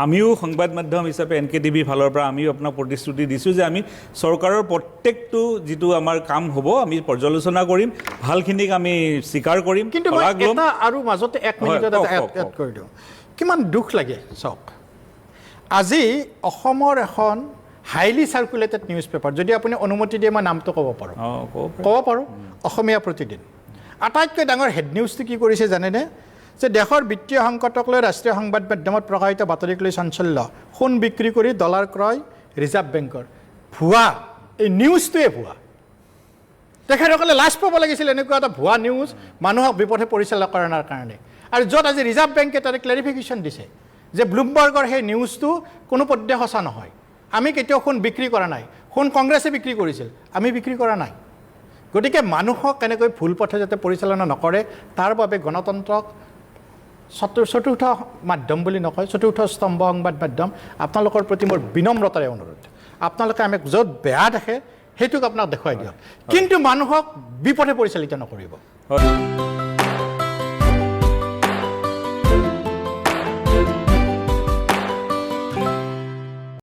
আমিও সংবাদ মাধ্যম হিচাপে NKTV ফালৰ পৰা আমিও আপোনাক প্ৰতিশ্ৰুতি দিছোঁ যে আমি চৰকাৰৰ প্ৰত্যেকটো যিটো আমাৰ কাম হ'ব আমি পৰ্যালোচনা কৰিম, ভালখিনিক আমি স্বীকাৰ কৰিম। কিন্তু এটা আৰু মাজতে 1 মিনিটত এড কৰি দিওঁ, কিমান দুখ লাগে চাওক। আজি অসমৰ এখন হাইলি চাৰ্কুলেটেড নিউজ পেপাৰ, যদি আপুনি অনুমতি দিয়ে মই নামটো ক'ব পাৰোঁ, অসমীয়া প্ৰতিদিন, আটাইতকৈ ডাঙৰ হেড নিউজটো কি কৰিছে জানেনে? যে দেশৰ বিত্তীয় সংকটক লৈ ৰাষ্ট্ৰীয় সংবাদ মাধ্যমত প্ৰকাশিত বাতৰিক লৈ চাঞ্চল্য, সোণ বিক্ৰী কৰি ডলাৰ ক্ৰয় ৰিজাৰ্ভ বেংকৰ। ভুৱা, এই নিউজটোৱে ভুৱা। তেখেতসকলে লাজ পাব লাগিছিল এনেকুৱা এটা ভুৱা নিউজ মানুহক বিপথে পৰিচালনা কৰাৰ কাৰণে। আৰু য'ত আজি ৰিজাৰ্ভ বেংকে তাতে ক্লেৰিফিকেশ্যন দিছে যে ব্লুমবাৰ্গৰ সেই নিউজটো কোনো পধ্যে সঁচা নহয়, আমি কেতিয়াও সোণ বিক্ৰী কৰা নাই, সোণ কংগ্ৰেছে বিক্ৰী কৰিছিল, আমি বিক্ৰী কৰা নাই। গতিকে মানুহক কেনেকৈ ভুল পথে যাতে পৰিচালনা নকৰে তাৰ বাবে গণতন্ত্ৰক চতুৰ্থ মাধ্যম বুলি নকয়, চতুৰ্থ স্তম্ভ সংবাদ মাধ্যম, আপোনালোকৰ প্ৰতি মোৰ বিনম্ৰতাৰে অনুৰোধ, আপোনালোকে আমাক য'ত বেয়া দেখে সেইটোক আপোনাক দেখুৱাই দিয়ক, কিন্তু মানুহক বিপথে পৰিচালিত নকৰিব।